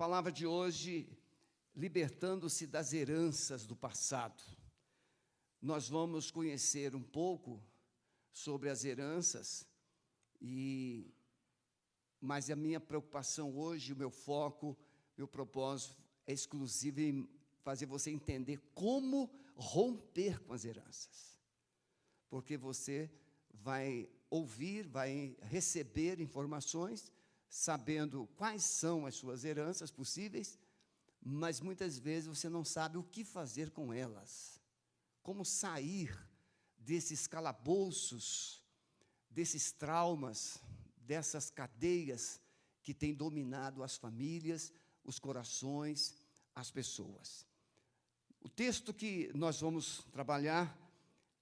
palavra de hoje, libertando-se das heranças do passado. Nós vamos conhecer um pouco sobre as heranças, mas a minha preocupação hoje, o meu foco, meu propósito é exclusivo em fazer você entender como romper com as heranças. Porque você vai ouvir, vai receber informações, sabendo quais são as suas heranças possíveis, mas muitas vezes você não sabe o que fazer com elas. Como sair desses calabouços, desses traumas, dessas cadeias que têm dominado as famílias, os corações, as pessoas. O texto que nós vamos trabalhar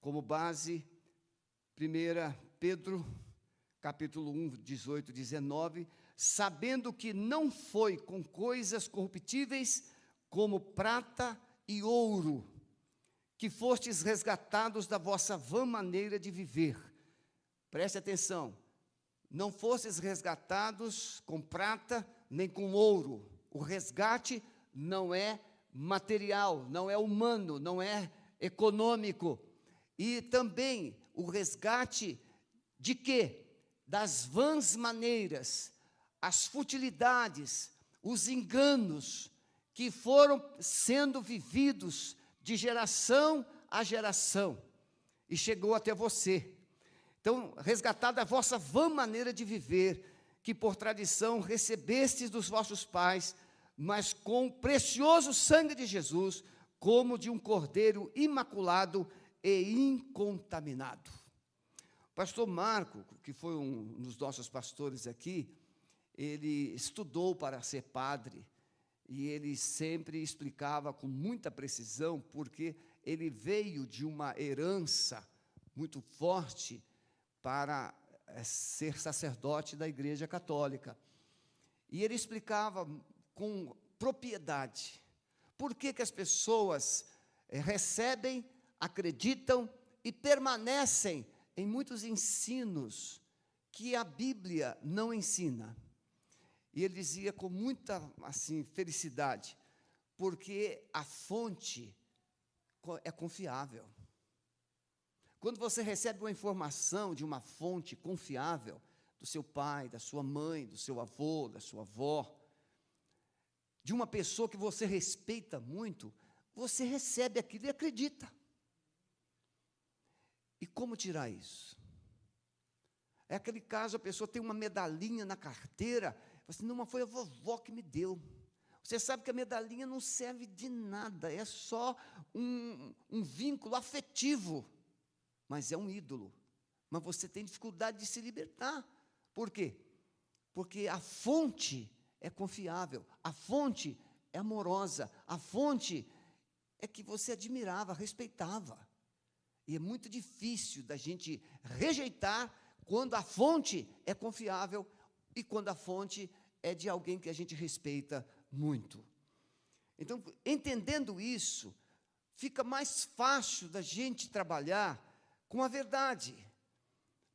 como base, 1 Pedro, capítulo 1, 18, 19, sabendo que não foi com coisas corruptíveis, como prata e ouro, que fostes resgatados da vossa vã maneira de viver. Preste atenção, não fostes resgatados com prata nem com ouro. O resgate não é material, não é humano, não é econômico. E também o resgate de quê? Das vãs maneiras, as futilidades, os enganos que foram sendo vividos de geração a geração e chegou até você. Então, resgatada a vossa vã maneira de viver, que por tradição recebestes dos vossos pais, mas com o precioso sangue de Jesus, como de um cordeiro imaculado e incontaminado. O pastor Marco, que foi um dos nossos pastores aqui, ele estudou para ser padre, e ele sempre explicava com muita precisão, porque ele veio de uma herança muito forte para ser sacerdote da Igreja Católica. E ele explicava com propriedade por que as pessoas recebem, acreditam e permanecem em muitos ensinos que a Bíblia não ensina. E ele dizia com muita felicidade, porque a fonte é confiável. Quando você recebe uma informação de uma fonte confiável, do seu pai, da sua mãe, do seu avô, da sua avó, de uma pessoa que você respeita muito, você recebe aquilo e acredita. E como tirar isso? É aquele caso, a pessoa tem uma medalhinha na carteira, assim, não, mas foi a vovó que me deu. Você sabe que a medalhinha não serve de nada, é só um vínculo afetivo, mas é um ídolo. Mas você tem dificuldade de se libertar. Por quê? Porque a fonte é confiável, a fonte é amorosa, a fonte é que você admirava, respeitava. E é muito difícil da gente rejeitar quando a fonte é confiável e quando a fonte é de alguém que a gente respeita muito. Então, entendendo isso, fica mais fácil da gente trabalhar com a verdade.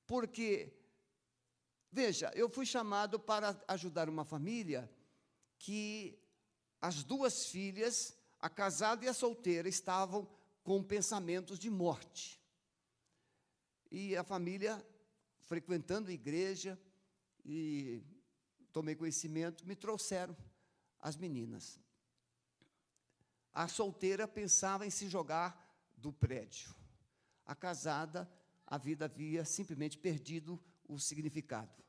Porque, veja, eu fui chamado para ajudar uma família que as duas filhas, a casada e a solteira, estavam com pensamentos de morte. E a família, frequentando a igreja, e tomei conhecimento, me trouxeram as meninas. A solteira pensava em se jogar do prédio. A casada, a vida havia simplesmente perdido o significado.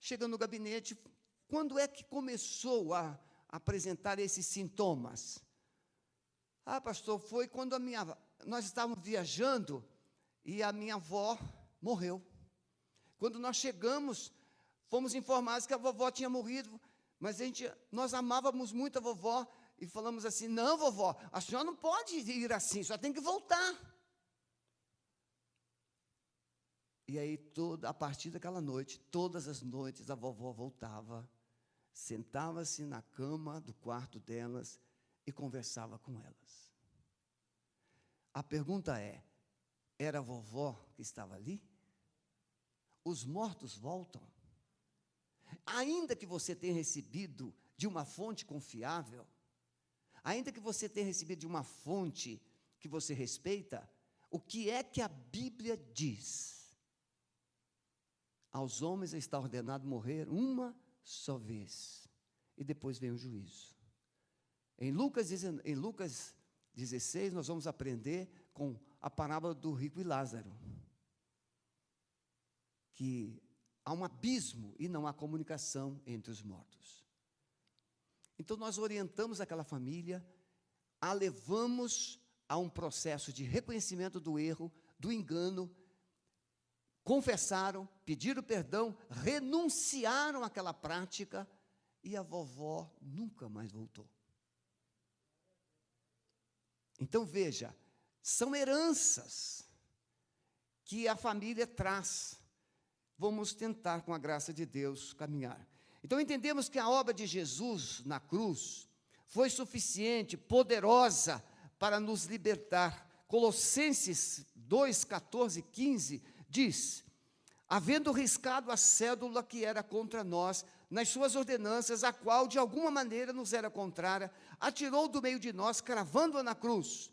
Chegando no gabinete, quando é que começou a apresentar esses sintomas? Ah, pastor, foi quando nós estávamos viajando e a minha avó morreu. Quando nós chegamos, fomos informados que a vovó tinha morrido, mas nós amávamos muito a vovó e falamos assim, não, vovó, a senhora não pode ir assim, a senhora tem que voltar. E aí, a partir daquela noite, todas as noites, a vovó voltava, sentava-se na cama do quarto delas e conversava com elas. A pergunta é, era a vovó que estava ali? Os mortos voltam? Ainda que você tenha recebido de uma fonte confiável, ainda que você tenha recebido de uma fonte que você respeita, o que é que a Bíblia diz? Aos homens está ordenado morrer uma só vez, e depois vem o juízo. Em Lucas 16, nós vamos aprender com a parábola do rico e Lázaro, que há um abismo e não há comunicação entre os mortos. Então, nós orientamos aquela família, a levamos a um processo de reconhecimento do erro, do engano, confessaram, pediram perdão, renunciaram àquela prática, e a vovó nunca mais voltou. Então, veja, são heranças que a família traz. Vamos tentar, com a graça de Deus, caminhar. Então, entendemos que a obra de Jesus na cruz foi suficiente, poderosa, para nos libertar. Colossenses 2, 14, 15, diz: havendo riscado a cédula que era contra nós, nas suas ordenanças, a qual, de alguma maneira, nos era contrária, atirou do meio de nós, cravando-a na cruz,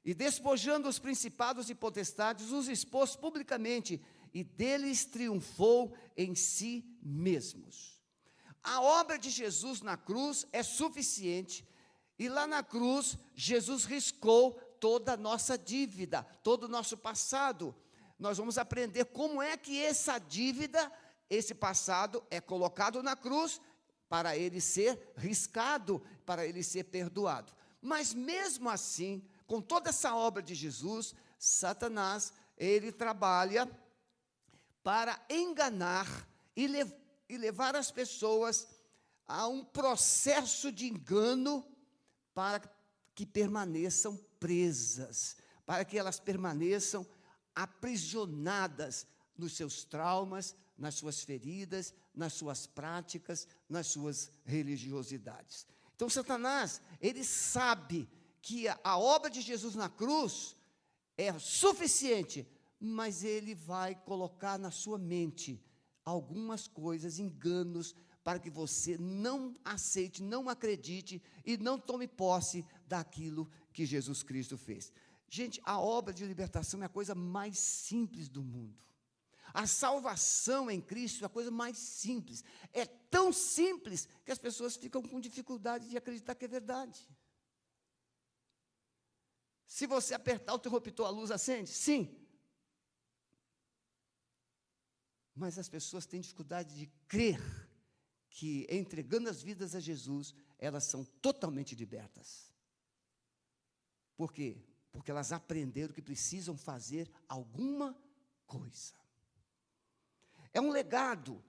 e despojando os principados e potestades, os expôs publicamente, e deles triunfou em si mesmos. A obra de Jesus na cruz é suficiente, e lá na cruz, Jesus riscou toda a nossa dívida, todo o nosso passado. Nós vamos aprender como é que essa dívida, esse passado, é colocado na cruz, para ele ser riscado, para ele ser perdoado. Mas mesmo assim, com toda essa obra de Jesus, Satanás, ele trabalha para enganar e levar as pessoas a um processo de engano, para que permaneçam presas, para que elas permaneçam aprisionadas nos seus traumas, nas suas feridas, nas suas práticas, nas suas religiosidades. Então, Satanás, ele sabe que a obra de Jesus na cruz é suficiente, mas ele vai colocar na sua mente algumas coisas, enganos, para que você não aceite, não acredite e não tome posse daquilo que Jesus Cristo fez. Gente, a obra de libertação é a coisa mais simples do mundo. A salvação em Cristo é a coisa mais simples. É tão simples que as pessoas ficam com dificuldade de acreditar que é verdade. Se você apertar o interruptor, a luz acende? Sim. Mas as pessoas têm dificuldade de crer que, entregando as vidas a Jesus, elas são totalmente libertas. Por quê? Porque elas aprenderam que precisam fazer alguma coisa. É um legado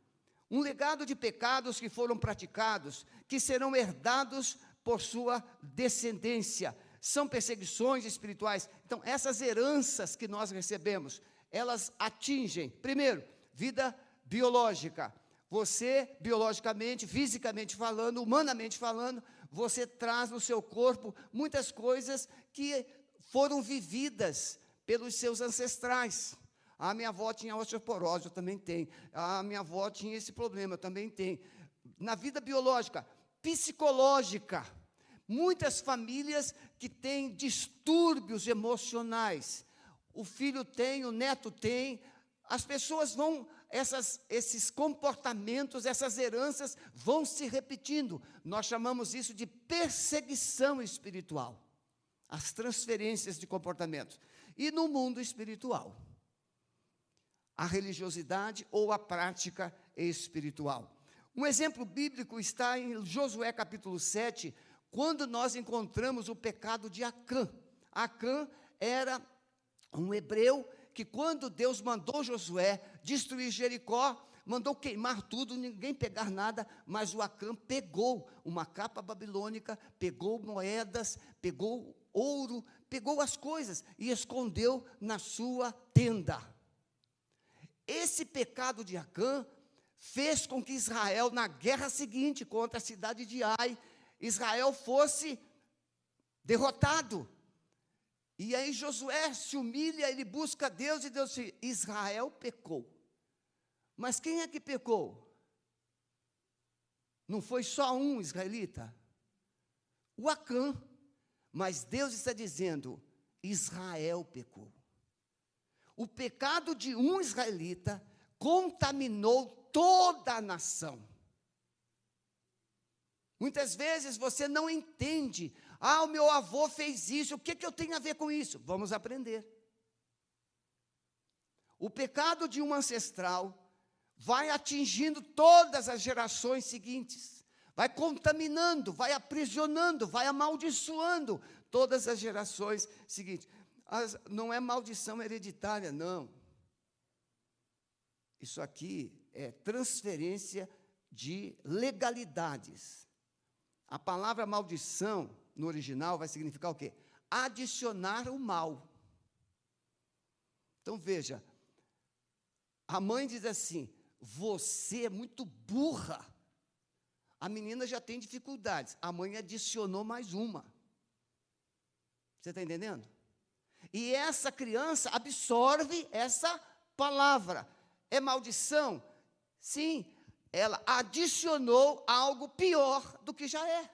de pecados que foram praticados, que serão herdados por sua descendência. São perseguições espirituais. Então, essas heranças que nós recebemos, elas atingem, primeiro, vida biológica. Você, biologicamente, fisicamente falando, humanamente falando, você traz no seu corpo muitas coisas que foram vividas pelos seus ancestrais. A minha avó tinha osteoporose, eu também tenho. A minha avó tinha esse problema, eu também tenho. Na vida biológica, psicológica, muitas famílias que têm distúrbios emocionais. O filho tem, o neto tem, as pessoas vão, esses comportamentos, essas heranças vão se repetindo. Nós chamamos isso de perseguição espiritual. As transferências de comportamentos. E no mundo espiritual, a religiosidade ou a prática espiritual. Um exemplo bíblico está em Josué capítulo 7, quando nós encontramos o pecado de Acã. Acã era um hebreu que, quando Deus mandou Josué destruir Jericó, mandou queimar tudo, ninguém pegar nada, mas o Acã pegou uma capa babilônica, pegou moedas, pegou ouro, pegou as coisas e escondeu na sua tenda. Esse pecado de Acã fez com que Israel, na guerra seguinte contra a cidade de Ai, Israel fosse derrotado. E aí Josué se humilha, ele busca Deus, e Deus diz: Israel pecou. Mas quem é que pecou? Não foi só um israelita, o Acã. Mas Deus está dizendo, Israel pecou. O pecado de um israelita contaminou toda a nação. Muitas vezes você não entende. O meu avô fez isso, o que eu tenho a ver com isso? Vamos aprender. O pecado de um ancestral vai atingindo todas as gerações seguintes, vai contaminando, vai aprisionando, vai amaldiçoando todas as gerações seguintes. Não é maldição hereditária, não. Isso aqui é transferência de legalidades. A palavra maldição, no original, vai significar o quê? Adicionar o mal. Então, veja, a mãe diz assim, você é muito burra. A menina já tem dificuldades, a mãe adicionou mais uma. Você está entendendo? E essa criança absorve essa palavra. É maldição? Sim, ela adicionou algo pior do que já é.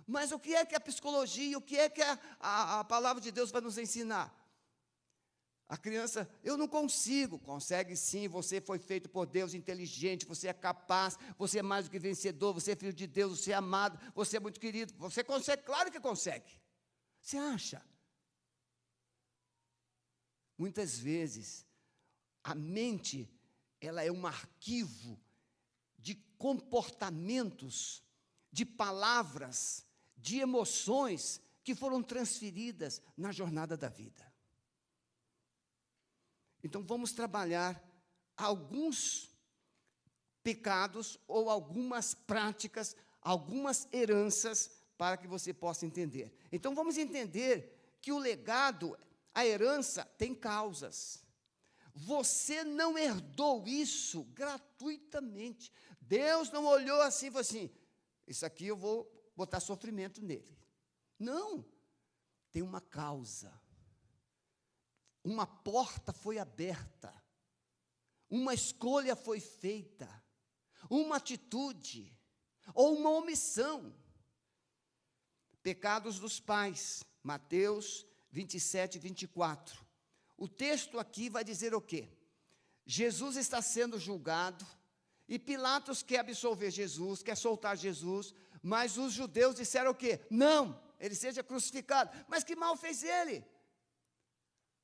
Mas o que é que a psicologia, o que é que a palavra de Deus vai nos ensinar? A criança, eu não consigo. Consegue sim, você foi feito por Deus, inteligente, você é capaz, você é mais do que vencedor, você é filho de Deus, você é amado, você é muito querido. Você consegue, claro que consegue. Você acha? Muitas vezes, a mente, ela é um arquivo de comportamentos, de palavras, de emoções que foram transferidas na jornada da vida. Então, vamos trabalhar alguns pecados ou algumas práticas, algumas heranças, para que você possa entender. Então, vamos entender que o legado, a herança, tem causas. Você não herdou isso gratuitamente. Deus não olhou assim e falou assim, isso aqui eu vou botar sofrimento nele. Não, tem uma causa. Uma porta foi aberta, uma escolha foi feita, uma atitude, ou uma omissão. Pecados dos pais, Mateus 27, 24. O texto aqui vai dizer o quê? Jesus está sendo julgado, e Pilatos quer absolver Jesus, quer soltar Jesus, mas os judeus disseram o quê? Não, ele seja crucificado. Mas que mal fez ele?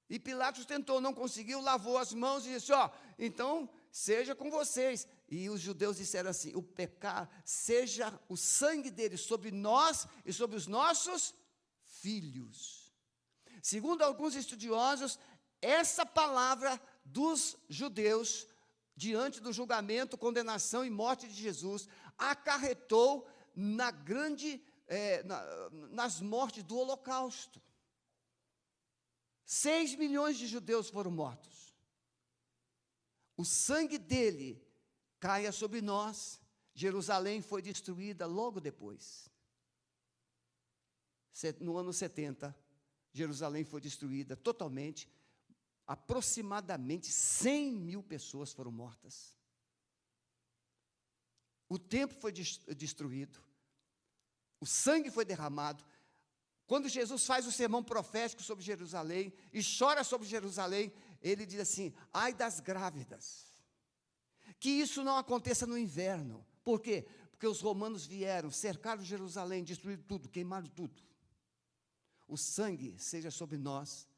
E Pilatos tentou, não conseguiu, lavou as mãos e disse, então, seja com vocês. E os judeus disseram assim, o pecado, seja o sangue dele sobre nós e sobre os nossos filhos. Segundo alguns estudiosos, essa palavra dos judeus, diante do julgamento, condenação e morte de Jesus, acarretou nas mortes do Holocausto. 6 milhões de judeus foram mortos. O sangue dele caia sobre nós. Jerusalém foi destruída logo depois. No ano 70, Jerusalém foi destruída totalmente. Aproximadamente 100 mil pessoas foram mortas. O templo foi destruído. O sangue foi derramado. Quando Jesus faz o sermão profético sobre Jerusalém, e chora sobre Jerusalém, ele diz assim, ai das grávidas, que isso não aconteça no inverno. Por quê? Porque os romanos vieram, cercaram Jerusalém, destruíram tudo, queimaram tudo. O sangue seja sobre nós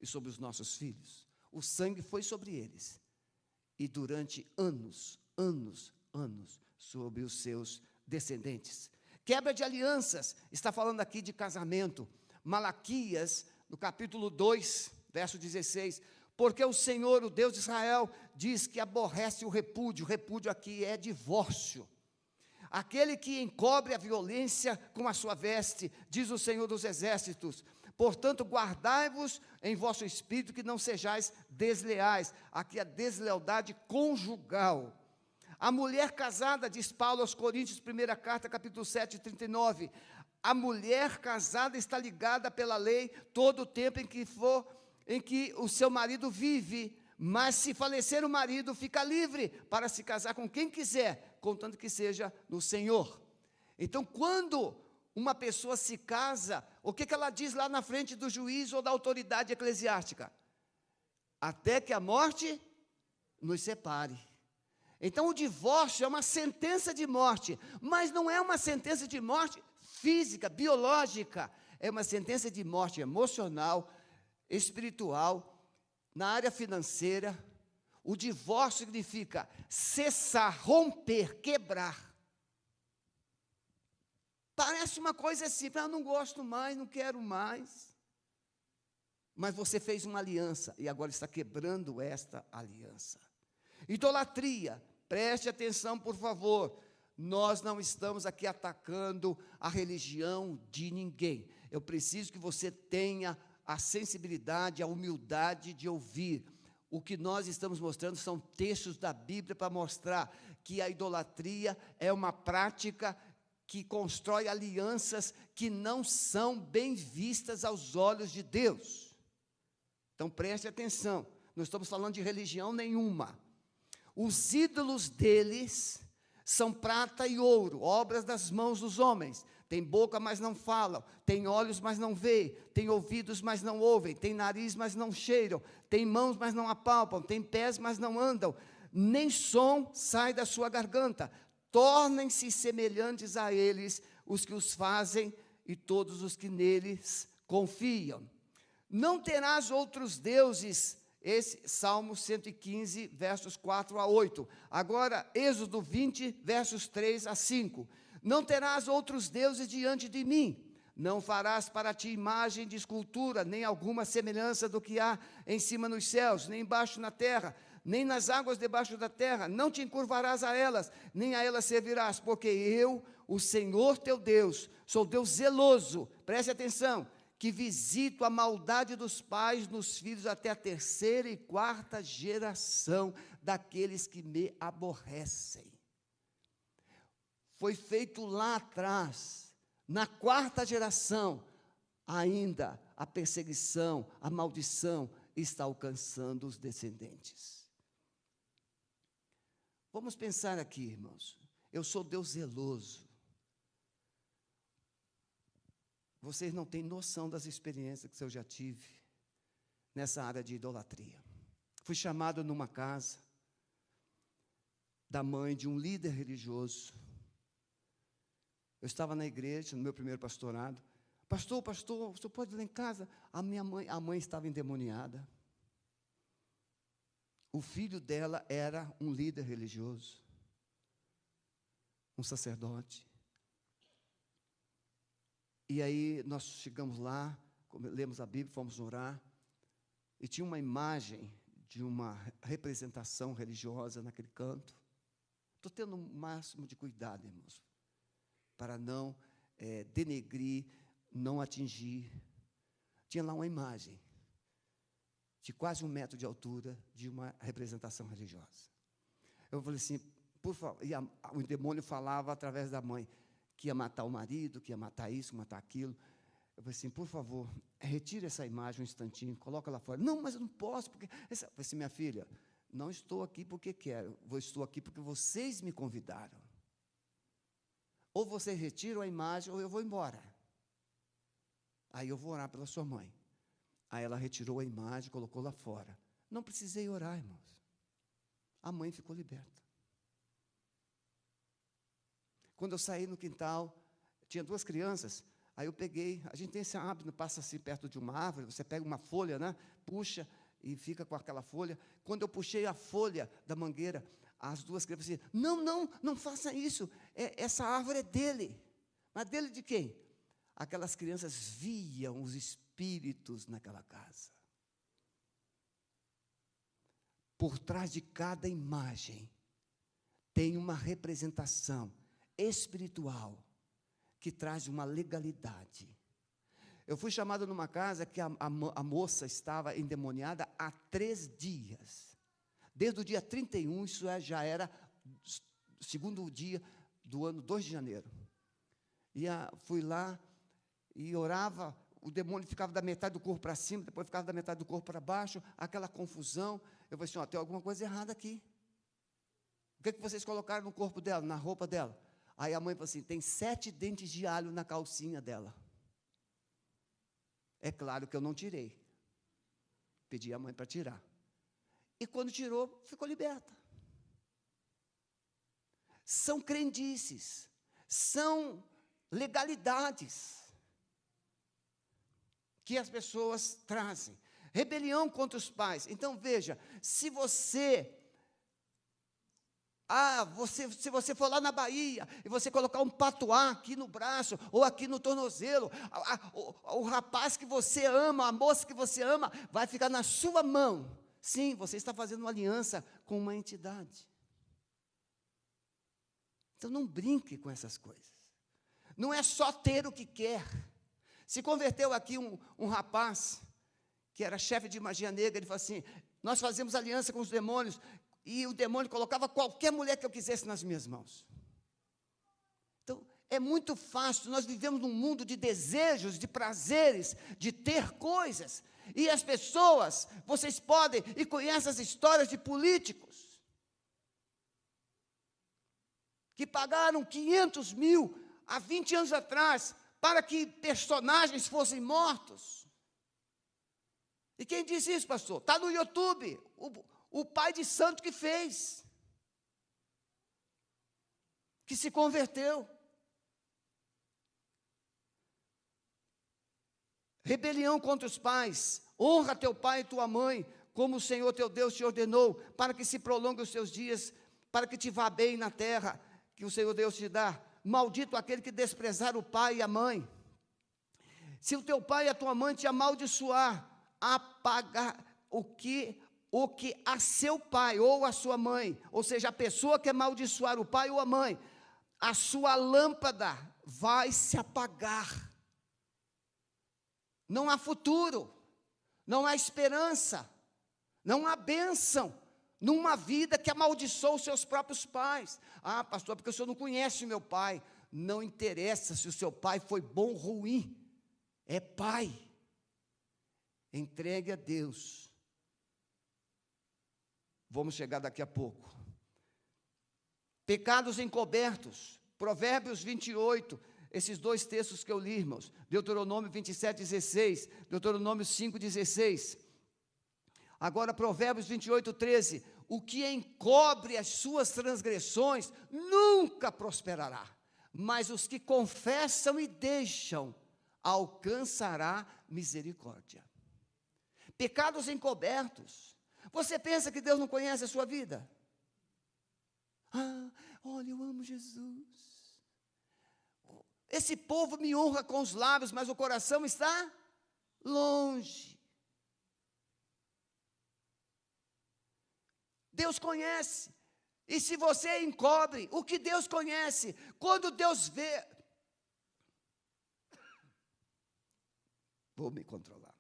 e sobre os nossos filhos. O sangue foi sobre eles, e durante anos, sobre os seus descendentes. Quebra de alianças, está falando aqui de casamento. Malaquias, no capítulo 2, verso 16. Porque o Senhor, o Deus de Israel, diz que aborrece o repúdio aqui é divórcio. Aquele que encobre a violência com a sua veste, diz o Senhor dos exércitos. Portanto, guardai-vos em vosso espírito, que não sejais desleais. Aqui a deslealdade conjugal. A mulher casada, diz Paulo aos Coríntios, 1ª carta, capítulo 7, 39, a mulher casada está ligada pela lei todo o tempo em que o seu marido vive, Mas se falecer o marido, fica livre para se casar com quem quiser, contanto que seja no Senhor. Então, quando uma pessoa se casa, o que ela diz lá na frente do juiz ou da autoridade eclesiástica? Até que a morte nos separe. Então, o divórcio é uma sentença de morte, mas não é uma sentença de morte física, biológica, é uma sentença de morte emocional, espiritual, na área financeira. O divórcio significa cessar, romper, quebrar. Parece uma coisa simples, eu não gosto mais, não quero mais. Mas você fez uma aliança e agora está quebrando esta aliança. Idolatria, preste atenção, por favor. Nós não estamos aqui atacando a religião de ninguém. Eu preciso que você tenha a sensibilidade, a humildade de ouvir. O que nós estamos mostrando são textos da Bíblia para mostrar que a idolatria é uma prática que constrói alianças que não são bem vistas aos olhos de Deus. Então preste atenção, não estamos falando de religião nenhuma. Os ídolos deles são prata e ouro, obras das mãos dos homens. Tem boca, mas não falam. Tem olhos, mas não veem. Tem ouvidos, mas não ouvem. Tem nariz, mas não cheiram. Tem mãos, mas não apalpam. Tem pés, mas não andam. Nem som sai da sua garganta. Tornem-se semelhantes a eles os que os fazem e todos os que neles confiam. Não terás outros deuses. Esse, Salmo 115, versos 4 a 8. Agora, Êxodo 20, versos 3 a 5. Não terás outros deuses diante de mim. Não farás para ti imagem de escultura, nem alguma semelhança do que há em cima nos céus, nem embaixo na terra, nem nas águas debaixo da terra. Não te encurvarás a elas, nem a elas servirás, porque eu, o Senhor teu Deus, sou Deus zeloso, preste atenção, que visito a maldade dos pais nos filhos até a 3ª e 4ª geração daqueles que me aborrecem. Foi feito lá atrás, na 4ª geração, ainda a perseguição, a maldição está alcançando os descendentes. Vamos pensar aqui, irmãos. Eu sou Deus zeloso. Vocês não têm noção das experiências que eu já tive nessa área de idolatria. Fui chamado numa casa da mãe de um líder religioso. Eu estava na igreja, no meu primeiro pastorado. Pastor, o senhor pode ir lá em casa? A mãe estava endemoniada. O filho dela era um líder religioso, um sacerdote. E aí nós chegamos lá, lemos a Bíblia, fomos orar, e tinha uma imagem de uma representação religiosa naquele canto. Estou tendo o máximo de cuidado, irmãos, para não denegrir, não atingir. Tinha lá uma imagem de quase 1 metro de altura de uma representação religiosa. Eu falei assim, por favor, e o demônio falava através da mãe, que ia matar o marido, que ia matar isso, matar aquilo. Eu falei assim, por favor, retire essa imagem um instantinho, coloca lá fora. Não, mas eu não posso, porque... Eu falei assim, minha filha, não estou aqui porque quero, estou aqui porque vocês me convidaram. Ou vocês retiram a imagem, ou eu vou embora. Aí eu vou orar pela sua mãe. Aí ela retirou a imagem, colocou lá fora. Não precisei orar, irmãos. A mãe ficou liberta. Quando eu saí no quintal, tinha 2 crianças, aí eu peguei, a gente tem esse hábito, passa assim perto de uma árvore, você pega uma folha, né, puxa e fica com aquela folha. Quando eu puxei a folha da mangueira, as 2 crianças diziam, não faça isso, essa árvore é dele. Mas dele de quem? Aquelas crianças viam os espíritos naquela casa. Por trás de cada imagem, tem uma representação espiritual que traz uma legalidade. Eu fui chamado numa casa que a moça estava endemoniada há 3 dias. Desde o dia 31, isso já era o 2º dia do ano 2 de janeiro. E fui lá e orava, o demônio ficava da metade do corpo para cima, depois ficava da metade do corpo para baixo, aquela confusão. Eu falei assim, ó, tem alguma coisa errada aqui. O que vocês colocaram no corpo dela, na roupa dela? Aí a mãe falou assim, tem 7 dentes de alho na calcinha dela. É claro que eu não tirei. Pedi à mãe para tirar. E quando tirou, ficou liberta. São crendices, são legalidades que as pessoas trazem. Rebelião contra os pais. Então, veja, se você for lá na Bahia e você colocar um patuá aqui no braço ou aqui no tornozelo, o rapaz que você ama, a moça que você ama, vai ficar na sua mão. Sim, você está fazendo uma aliança com uma entidade. Então, não brinque com essas coisas. Não é só ter o que quer. Se converteu aqui um rapaz, que era chefe de magia negra, ele falou assim, nós fazemos aliança com os demônios, e o demônio colocava qualquer mulher que eu quisesse nas minhas mãos. Então, é muito fácil, nós vivemos num mundo de desejos, de prazeres, de ter coisas, e as pessoas, vocês podem, e conhecem as histórias de políticos, que pagaram 500 mil há 20 anos atrás, para que personagens fossem mortos. E quem disse isso, pastor? Está no YouTube, o pai de santo que fez, que se converteu. Rebelião contra os pais, honra teu pai e tua mãe, como o Senhor teu Deus te ordenou, para que se prolonguem os teus dias, para que te vá bem na terra, que o Senhor Deus te dá. Maldito aquele que desprezar o pai e a mãe. Se o teu pai e a tua mãe te amaldiçoar, apagar o que a seu pai ou a sua mãe, ou seja, a pessoa que amaldiçoar o pai ou a mãe, a sua lâmpada vai se apagar. Não há futuro, não há esperança, não há bênção numa vida que amaldiçoou os seus próprios pais. Ah, pastor, porque o senhor não conhece o meu pai. Não interessa se o seu pai foi bom ou ruim, é pai. Entregue a Deus. Vamos chegar daqui a pouco. Pecados encobertos, Provérbios 28, esses 2 textos que eu li, irmãos, Deuteronômio 27:16, Deuteronômio 5:16. Agora, Provérbios 28:13, o que encobre as suas transgressões nunca prosperará, mas os que confessam e deixam alcançará misericórdia. Pecados encobertos. Você pensa que Deus não conhece a sua vida? Ah, olha, eu amo Jesus. Esse povo me honra com os lábios, mas o coração está longe. Deus conhece. E se você encobre o que Deus conhece, quando Deus vê... Vou me controlar.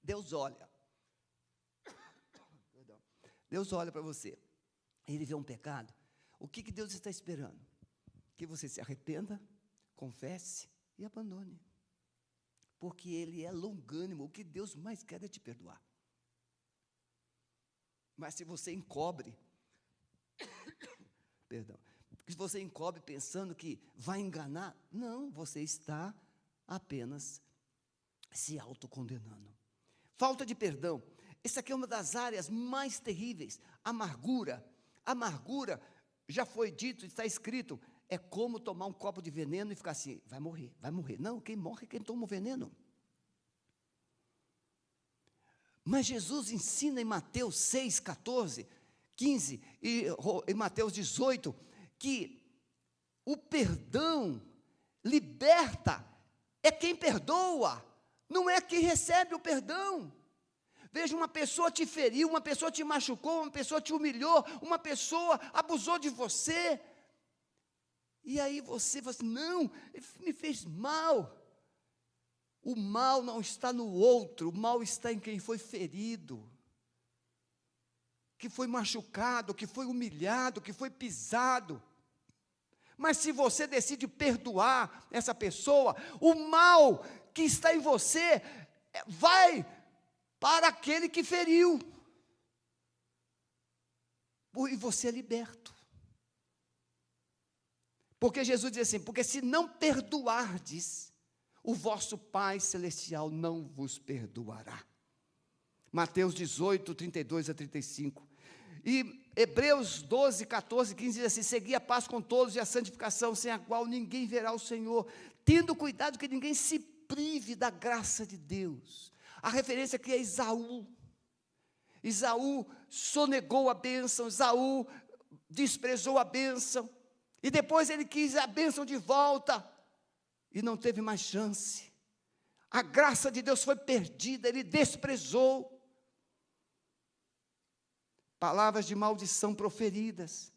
Deus olha. Deus olha para você. Ele vê um pecado. O que Deus está esperando? Que você se arrependa, confesse e abandone. Porque Ele é longânimo. O que Deus mais quer é te perdoar. Mas se você encobre, perdão, se você encobre pensando que vai enganar, não, você está apenas se autocondenando. Falta de perdão. Essa aqui é uma das áreas mais terríveis. Amargura. Amargura, já foi dito, está escrito, é como tomar um copo de veneno e ficar assim, vai morrer, vai morrer. Não, quem morre é quem toma o veneno. Mas Jesus ensina em Mateus 6, 14, 15 e em Mateus 18, que o perdão liberta, é quem perdoa, não é quem recebe o perdão. Veja, uma pessoa te feriu, uma pessoa te machucou, uma pessoa te humilhou, uma pessoa abusou de você. E aí você fala assim, não, ele me fez mal. O mal não está no outro, o mal está em quem foi ferido, que foi machucado, que foi humilhado, que foi pisado. Mas se você decide perdoar essa pessoa, o mal que está em você vai para aquele que feriu. E você é liberto. Porque Jesus diz assim: porque se não perdoardes, o vosso Pai Celestial não vos perdoará. Mateus 18, 32 a 35. E Hebreus 12, 14, 15 diz assim: segui a paz com todos e a santificação, sem a qual ninguém verá o Senhor, tendo cuidado que ninguém se prive da graça de Deus. A referência aqui é Esaú. Esaú sonegou a bênção, Esaú desprezou a bênção, e depois ele quis a bênção de volta, e não teve mais chance. A graça de Deus foi perdida, ele desprezou. Palavras de maldição proferidas.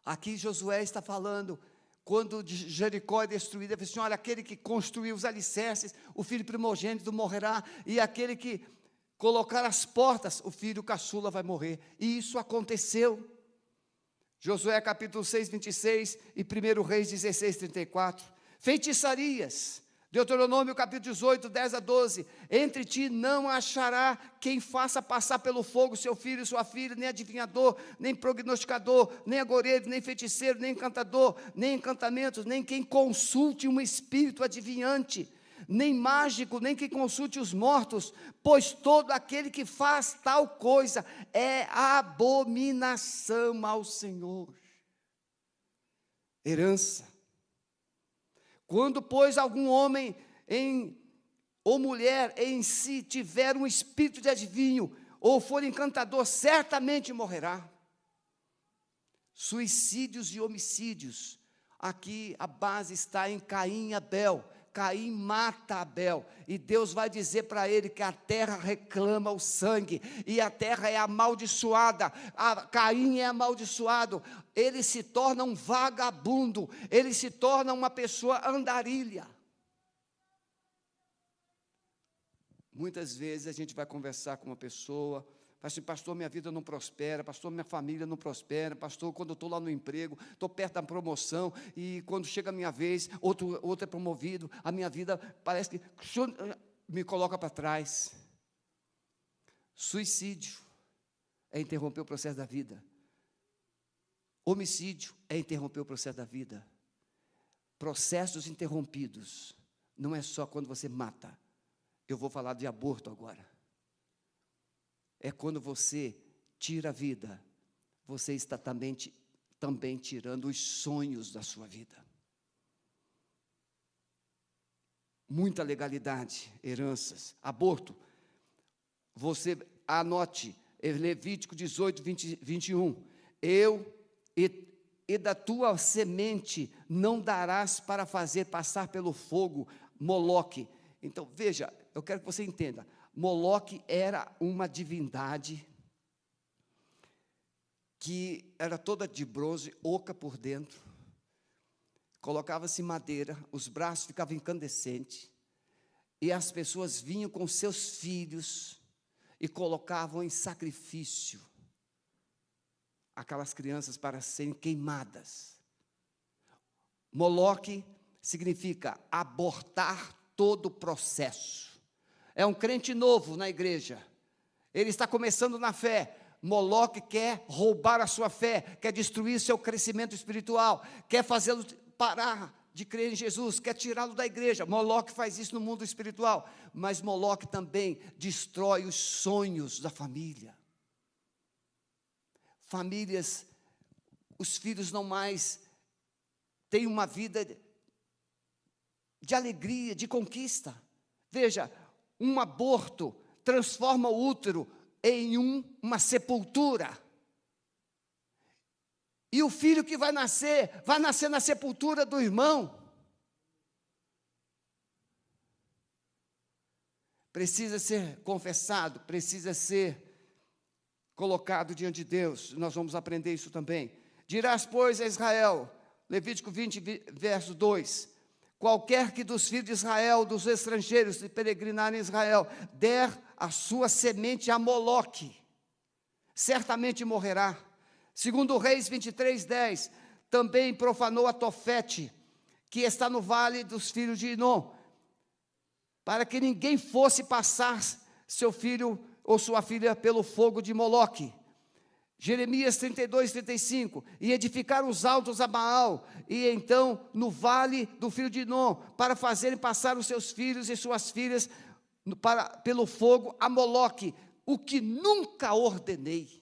Aqui Josué está falando, quando Jericó é destruída, ele fala assim: olha, aquele que construiu os alicerces, o filho primogênito morrerá, e aquele que colocar as portas, o filho caçula vai morrer. E isso aconteceu. Josué capítulo 6, 26 e 1 Reis 16, 34. Feitiçarias. Deuteronômio capítulo 18, 10 a 12. Entre ti não achará quem faça passar pelo fogo seu filho e sua filha, nem adivinhador, nem prognosticador, nem agoreiro, nem feiticeiro, nem encantador, nem encantamentos, nem quem consulte um espírito adivinhante, nem mágico, nem que consulte os mortos, pois todo aquele que faz tal coisa é abominação ao Senhor. Herança. Quando, pois, algum homem ou mulher em si tiver um espírito de adivinho, ou for encantador, certamente morrerá. Suicídios e homicídios. Aqui a base está em Caim e Abel. Caim mata Abel, e Deus vai dizer para ele que a terra reclama o sangue, e a terra é amaldiçoada, Caim é amaldiçoado, ele se torna um vagabundo, ele se torna uma pessoa andarilha. Muitas vezes a gente vai conversar com uma pessoa, fala assim: pastor, minha vida não prospera, pastor, minha família não prospera, pastor, quando eu estou lá no emprego, estou perto da promoção, e quando chega a minha vez, outro é promovido, a minha vida parece que me coloca para trás. Suicídio é interromper o processo da vida. Homicídio é interromper o processo da vida. Processos interrompidos não é só quando você mata. Eu vou falar de aborto agora. É quando você tira a vida, você está também tirando os sonhos da sua vida. Muita legalidade, heranças, aborto. Você anote, Levítico 18, 21. E da tua semente não darás para fazer passar pelo fogo Moloque. Então, veja, eu quero que você entenda. Moloque era uma divindade que era toda de bronze, oca por dentro, colocava-se madeira, os braços ficavam incandescentes, e as pessoas vinham com seus filhos e colocavam em sacrifício aquelas crianças para serem queimadas. Moloque significa abortar todo o processo. É um crente novo na igreja, ele está começando na fé. Moloque quer roubar a sua fé, quer destruir seu crescimento espiritual, quer fazê-lo parar de crer em Jesus, quer tirá-lo da igreja. Moloque faz isso no mundo espiritual, mas Moloque também destrói os sonhos da família. Famílias, os filhos não mais têm uma vida de alegria, de conquista. Veja, um aborto transforma o útero em uma sepultura. E o filho que vai nascer na sepultura do irmão. Precisa ser confessado, precisa ser colocado diante de Deus. Nós vamos aprender isso também. Dirás, pois, a Israel, Levítico 20, verso 2, qualquer que dos filhos de Israel, dos estrangeiros que peregrinarem em Israel, der a sua semente a Moloque, certamente morrerá. Segundo Reis 23, 10, também profanou a Tofete, que está no vale dos filhos de Inom, para que ninguém fosse passar seu filho ou sua filha pelo fogo de Moloque. Jeremias 32, 35, e edificaram os altos a Baal, e então no vale do filho de Inom, para fazerem passar os seus filhos e suas filhas pelo fogo a Moloque, o que nunca ordenei.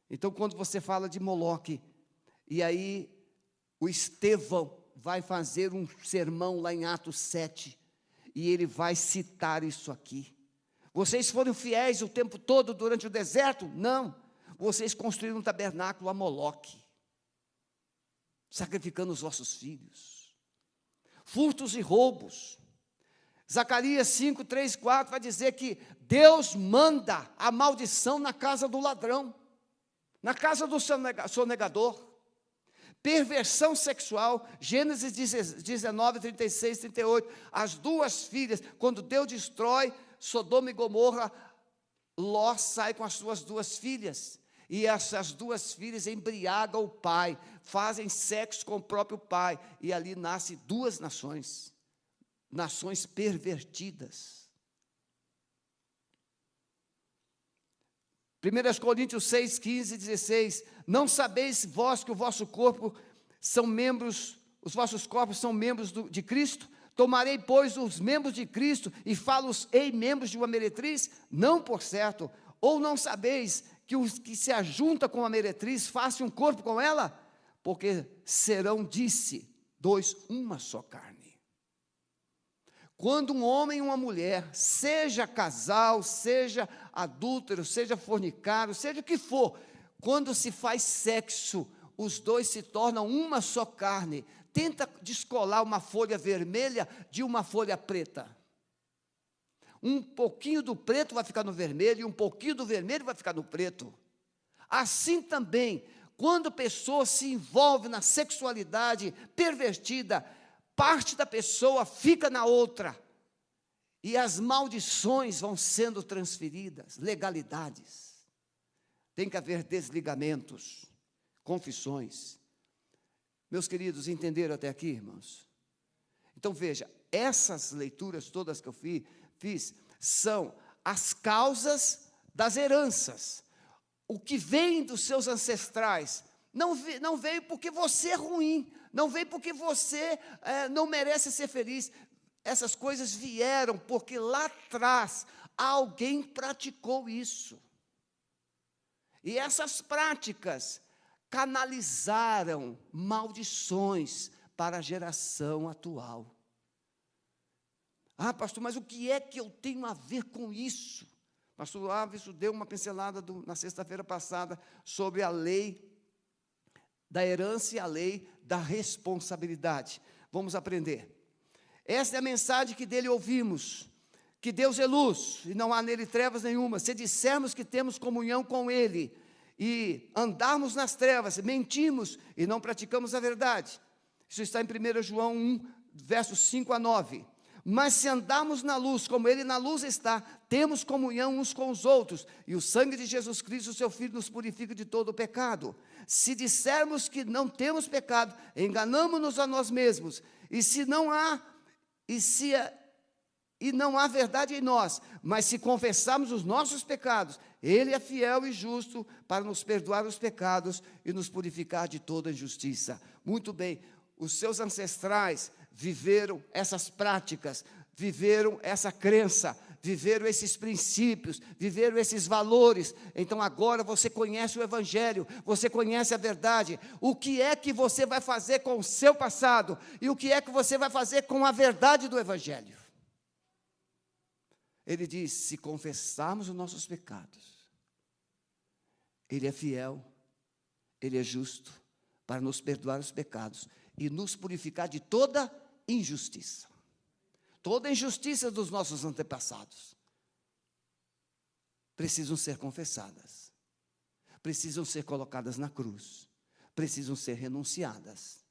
Então, quando você fala de Moloque, e aí o Estevão vai fazer um sermão lá em Atos 7, e ele vai citar isso aqui. Vocês foram fiéis o tempo todo durante o deserto? Não. Vocês construíram um tabernáculo a Moloque, sacrificando os vossos filhos. Furtos e roubos. Zacarias 5, 3, 4 vai dizer que Deus manda a maldição na casa do ladrão, na casa do sonegador. Perversão sexual, Gênesis 19, 36, 38. As duas filhas, quando Deus destrói Sodoma e Gomorra, Ló sai com as suas duas filhas, e essas duas filhas embriagam o pai, fazem sexo com o próprio pai, e ali nascem duas nações, nações pervertidas. 1 Coríntios 6, 15 e 16, não sabeis vós que o vosso corpo são membros, os vossos corpos são membros de Cristo? Tomarei, pois, os membros de Cristo e falo-os-ei membros de uma meretriz? Não, por certo. Ou não sabeis que os que se ajunta com a meretriz façam um corpo com ela? Porque serão, disse, dois, uma só carne. Quando um homem e uma mulher, seja casal, seja adúltero, seja fornicário, seja o que for, quando se faz sexo, os dois se tornam uma só carne. Tenta descolar uma folha vermelha de uma folha preta. Um pouquinho do preto vai ficar no vermelho, e um pouquinho do vermelho vai ficar no preto. Assim também, quando a pessoa se envolve na sexualidade pervertida, parte da pessoa fica na outra, e as maldições vão sendo transferidas, legalidades. Tem que haver desligamentos, confissões. Meus queridos, entenderam até aqui, irmãos? Então veja, essas leituras todas que eu fiz são as causas das heranças. O que vem dos seus ancestrais não veio porque você é ruim, não veio porque você não merece ser feliz. Essas coisas vieram porque lá atrás alguém praticou isso. E essas práticas canalizaram maldições para a geração atual. Ah, pastor, mas o que é que eu tenho a ver com isso? Pastor Alves deu uma pincelada na sexta-feira passada sobre a lei da herança e a lei da responsabilidade. Vamos aprender. Esta é a mensagem que dele ouvimos, que Deus é luz e não há nele trevas nenhuma. Se dissermos que temos comunhão com ele e andarmos nas trevas, mentimos e não praticamos a verdade. Isso está em 1 João 1, versos 5 a 9. Mas se andarmos na luz, como ele na luz está, temos comunhão uns com os outros, e o sangue de Jesus Cristo, seu Filho, nos purifica de todo o pecado. Se dissermos que não temos pecado, enganamo-nos a nós mesmos, e não há verdade em nós. Mas se confessarmos os nossos pecados, ele é fiel e justo para nos perdoar os pecados e nos purificar de toda injustiça. Muito bem, os seus ancestrais viveram essas práticas, viveram essa crença, viveram esses princípios, viveram esses valores. Então agora você conhece o Evangelho, você conhece a verdade. O que é que você vai fazer com o seu passado? E o que é que você vai fazer com a verdade do Evangelho? Ele diz, se confessarmos os nossos pecados, ele é fiel, ele é justo para nos perdoar os pecados e nos purificar de toda injustiça. Toda injustiça dos nossos antepassados precisam ser confessadas, precisam ser colocadas na cruz, precisam ser renunciadas,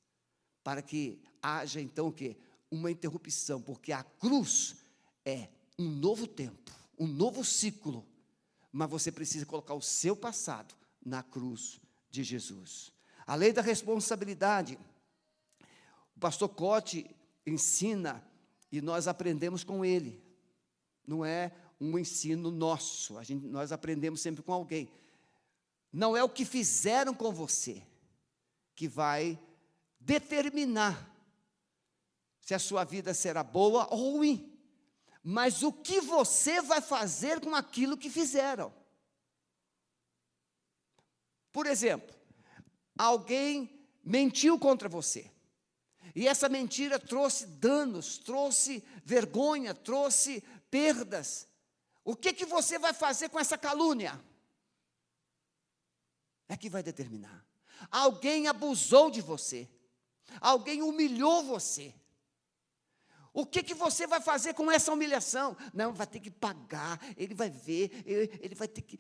para que haja então o quê? Uma interrupção, porque a cruz é um novo tempo, um novo ciclo, mas você precisa colocar o seu passado na cruz de Jesus. A lei da responsabilidade. O pastor Cote ensina e nós aprendemos com ele. Não é um ensino nosso, nós aprendemos sempre com alguém. Não é o que fizeram com você que vai determinar se a sua vida será boa ou ruim, mas o que você vai fazer com aquilo que fizeram. Por exemplo, alguém mentiu contra você, e essa mentira trouxe danos, trouxe vergonha, trouxe perdas. O que você vai fazer com essa calúnia? É que vai determinar. Alguém abusou de você, alguém humilhou você. O que você vai fazer com essa humilhação? Não, vai ter que pagar, ele vai ver, ele vai ter que...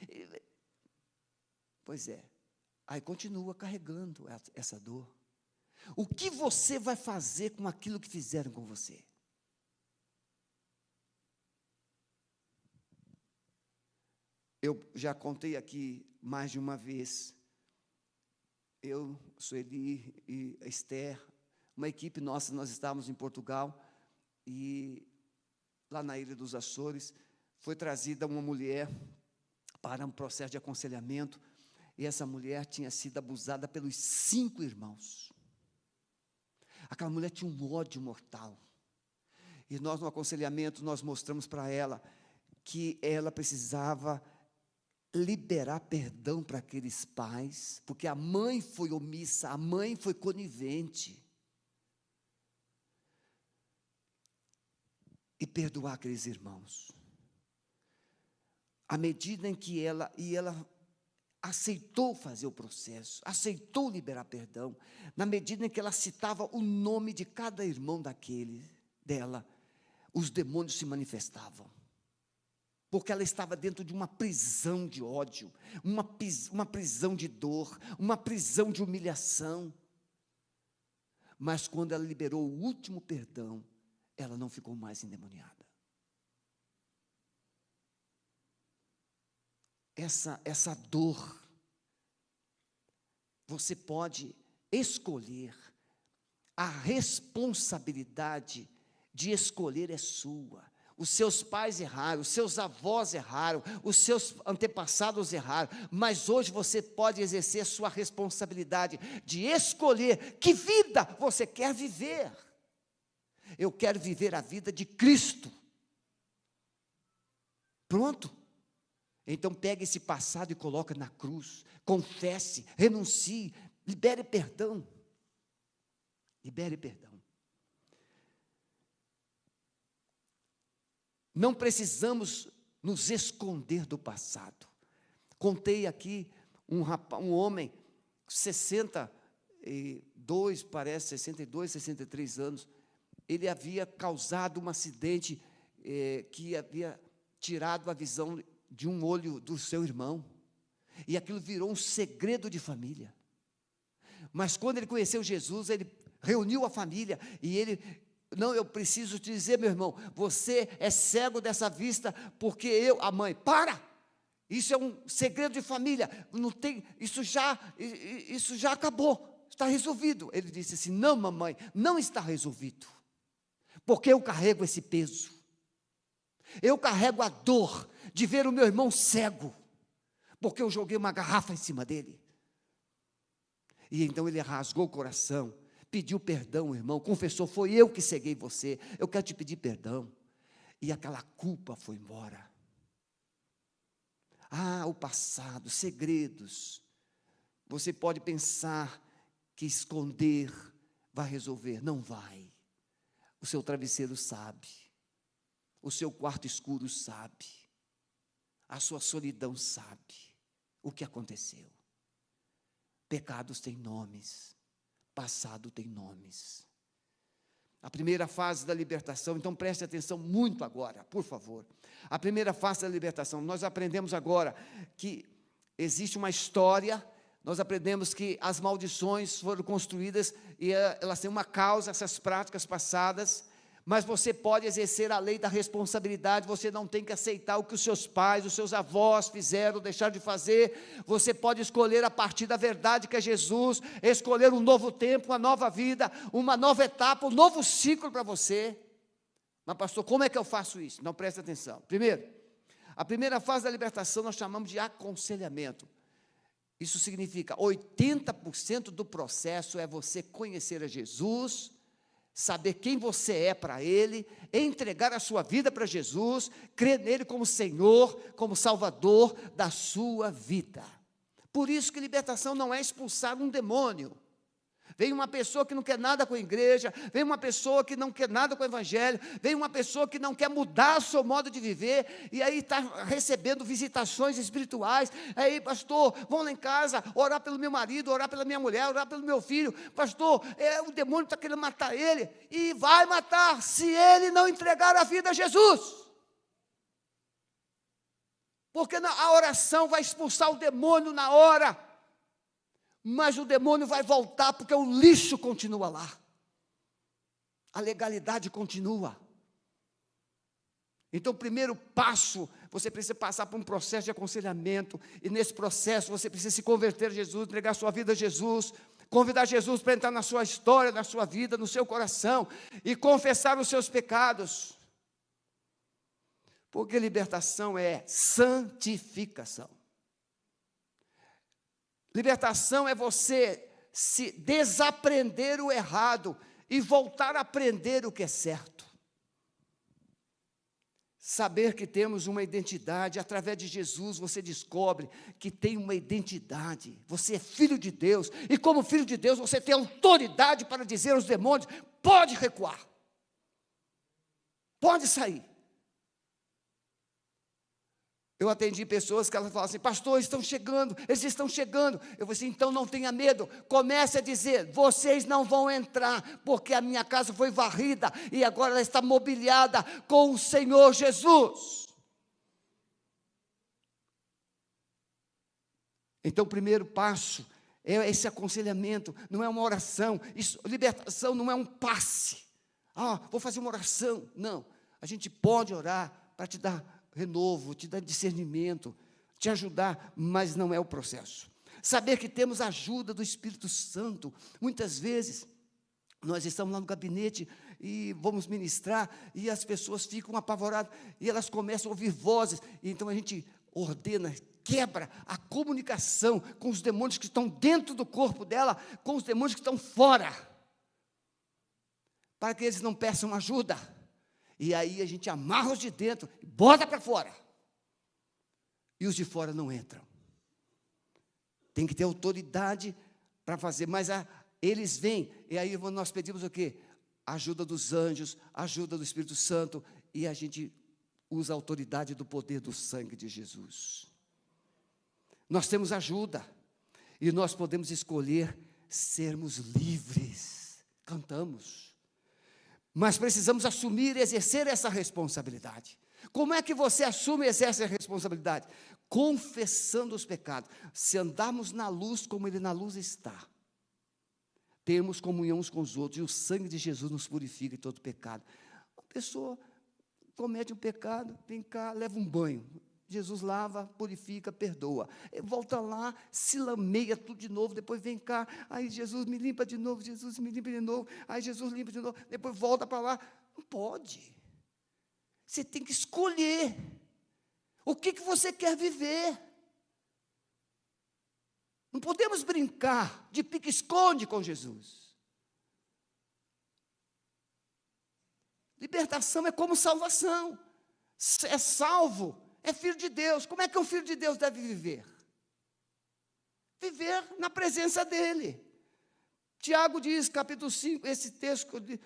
Pois é, aí continua carregando essa dor. O que você vai fazer com aquilo que fizeram com você? Eu já contei aqui mais de uma vez, eu, Sueli e a Esther, uma equipe nossa, nós estávamos em Portugal, e lá na Ilha dos Açores, foi trazida uma mulher para um processo de aconselhamento, e essa mulher tinha sido abusada pelos 5 irmãos. Aquela mulher tinha um ódio mortal, e nós no aconselhamento, nós mostramos para ela, que ela precisava liberar perdão para aqueles pais, porque a mãe foi omissa, a mãe foi conivente, e perdoar aqueles irmãos. À medida em que ela aceitou fazer o processo, aceitou liberar perdão, na medida em que ela citava o nome de cada irmão dela, os demônios se manifestavam, porque ela estava dentro de uma prisão de ódio, uma prisão de dor, uma prisão de humilhação. Mas quando ela liberou o último perdão, ela não ficou mais endemoniada. Essa dor, você pode escolher, a responsabilidade de escolher é sua. Os seus pais erraram, os seus avós erraram, os seus antepassados erraram, mas hoje você pode exercer a sua responsabilidade de escolher que vida você quer viver. Eu quero viver a vida de Cristo. Pronto. Então pegue esse passado e coloque na cruz, confesse, renuncie, libere perdão. Libere perdão. Não precisamos nos esconder do passado. Contei aqui um homem, 62, 63 anos, ele havia causado um acidente que havia tirado a visão de um olho do seu irmão, e aquilo virou um segredo de família. Mas quando ele conheceu Jesus, ele reuniu a família, e ele... Não, eu preciso te dizer, meu irmão, você é cego dessa vista, porque a mãe, para! Isso é um segredo de família, não tem, isso já acabou, está resolvido. Ele disse assim, não, mamãe, não está resolvido, porque eu carrego esse peso, eu carrego a dor de ver o meu irmão cego, porque eu joguei uma garrafa em cima dele. E então ele rasgou o coração, pediu perdão, irmão, confessou, foi eu que ceguei você, eu quero te pedir perdão. E aquela culpa foi embora. O passado, segredos. Você pode pensar que esconder vai resolver, não vai. O seu travesseiro sabe, o seu quarto escuro sabe, a sua solidão sabe o que aconteceu. Pecados têm nomes, passado tem nomes. A primeira fase da libertação, então preste atenção muito agora, por favor. A primeira fase da libertação, nós aprendemos agora que existe uma história, nós aprendemos que as maldições foram construídas e elas têm uma causa, essas práticas passadas, Mas você pode exercer a lei da responsabilidade, você não tem que aceitar o que os seus pais, os seus avós fizeram, deixaram de fazer. Você pode escolher a partir da verdade que é Jesus, escolher um novo tempo, uma nova vida, uma nova etapa, um novo ciclo para você. Mas pastor, como é que eu faço isso? Não, presta atenção. Primeiro, a primeira fase da libertação nós chamamos de aconselhamento. Isso significa 80% do processo é você conhecer a Jesus, saber quem você é para Ele, entregar a sua vida para Jesus, crer nele como Senhor, como Salvador da sua vida. Por isso que libertação não é expulsar um demônio. Vem uma pessoa que não quer nada com a igreja, vem uma pessoa que não quer nada com o evangelho, vem uma pessoa que não quer mudar o seu modo de viver, e aí está recebendo visitações espirituais. Aí, pastor, vamos lá em casa, orar pelo meu marido, orar pela minha mulher, orar pelo meu filho. Pastor, o demônio está querendo matar ele, e vai matar, se ele não entregar a vida a Jesus. Porque a oração vai expulsar o demônio na hora, mas o demônio vai voltar, porque o lixo continua lá, a legalidade continua. Então, o primeiro passo, você precisa passar por um processo de aconselhamento, e nesse processo você precisa se converter a Jesus, entregar sua vida a Jesus, convidar Jesus para entrar na sua história, na sua vida, no seu coração, e confessar os seus pecados, porque libertação é santificação. Libertação é você se desaprender o errado e voltar a aprender o que é certo. Saber que temos uma identidade, através de Jesus você descobre que tem uma identidade. Você é filho de Deus, e como filho de Deus você tem autoridade para dizer aos demônios: pode recuar, pode sair. Eu atendi pessoas que elas falavam assim: pastor, eles estão chegando. Eu falei assim: então não tenha medo, comece a dizer: vocês não vão entrar, porque a minha casa foi varrida, e agora ela está mobiliada com o Senhor Jesus. Então o primeiro passo é esse aconselhamento, não é uma oração. Libertação não é um passe. Vou fazer uma oração. Não, a gente pode orar para te dar renovo, te dar discernimento, te ajudar, mas não é o processo. Saber que temos a ajuda do Espírito Santo. Muitas vezes, nós estamos lá no gabinete e vamos ministrar, e as pessoas ficam apavoradas, e elas começam a ouvir vozes, e então a gente ordena, quebra a comunicação com os demônios que estão dentro do corpo dela, com os demônios que estão fora, para que eles não peçam ajuda. E aí a gente amarra os de dentro e bota para fora. E os de fora não entram. Tem que ter autoridade para fazer, mas eles vêm, e aí nós pedimos o quê? Ajuda dos anjos, ajuda do Espírito Santo, e a gente usa a autoridade do poder do sangue de Jesus. Nós temos ajuda, e nós podemos escolher sermos livres. Cantamos. Mas precisamos assumir e exercer essa responsabilidade. Como é que você assume e exerce a responsabilidade? Confessando os pecados. Se andarmos na luz como Ele na luz está, temos comunhão uns com os outros, e o sangue de Jesus nos purifica de todo pecado. A pessoa comete um pecado, vem cá, leva um banho. Jesus lava, purifica, perdoa. Volta lá, se lameia tudo de novo, depois vem cá, aí Jesus me limpa de novo, Jesus me limpa de novo, aí Jesus limpa de novo, depois volta para lá. Não pode. Você tem que escolher o que você quer viver. Não podemos brincar de pique-esconde com Jesus. Libertação é como salvação. É salvo. É filho de Deus. Como é que um filho de Deus deve viver? Viver na presença dEle. Tiago diz, capítulo 5, esse texto de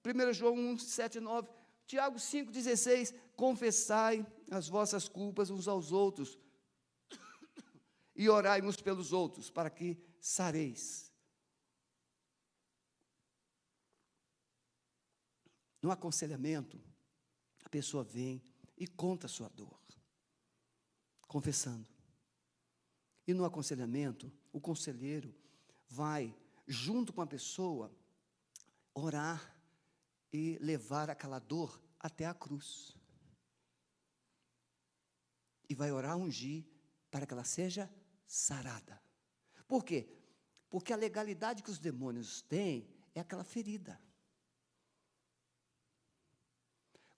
1 João 1, 7 e 9, Tiago 5, 16, confessai as vossas culpas uns aos outros, e orai uns pelos outros, para que sareis. No aconselhamento, a pessoa vem e conta a sua dor, confessando. E no aconselhamento, o conselheiro vai, junto com a pessoa, orar e levar aquela dor até a cruz. E vai orar, ungir, para que ela seja sarada. Por quê? Porque a legalidade que os demônios têm é aquela ferida.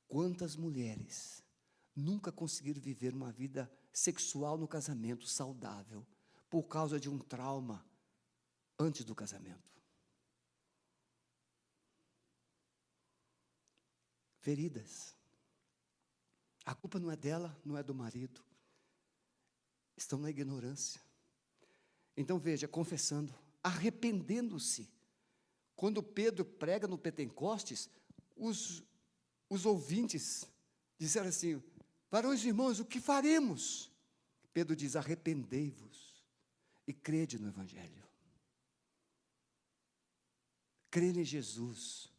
Quantas mulheres nunca conseguiram viver uma vida sexual no casamento saudável por causa de um trauma antes do casamento? Feridas. A culpa não é dela, não é do marido. Estão na ignorância. Então veja, confessando, arrependendo-se. Quando Pedro prega no Pentecostes, os ouvintes disseram assim: varões e irmãos, o que faremos? Pedro diz: arrependei-vos e crede no Evangelho. Crer em Jesus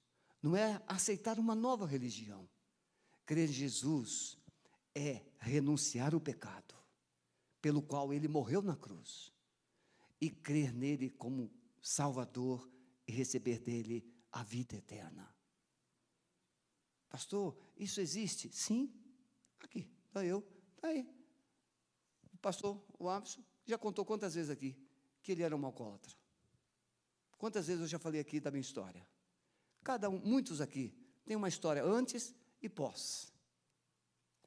não é aceitar uma nova religião. Crer em Jesus é renunciar o pecado, pelo qual Ele morreu na cruz, e crer nele como Salvador e receber dele a vida eterna. Pastor, isso existe? Sim. Aqui, está eu, está aí. O pastor, o Alisson, já contou quantas vezes aqui que ele era um alcoólatra? Quantas vezes eu já falei aqui da minha história? Muitos aqui têm uma história antes e pós.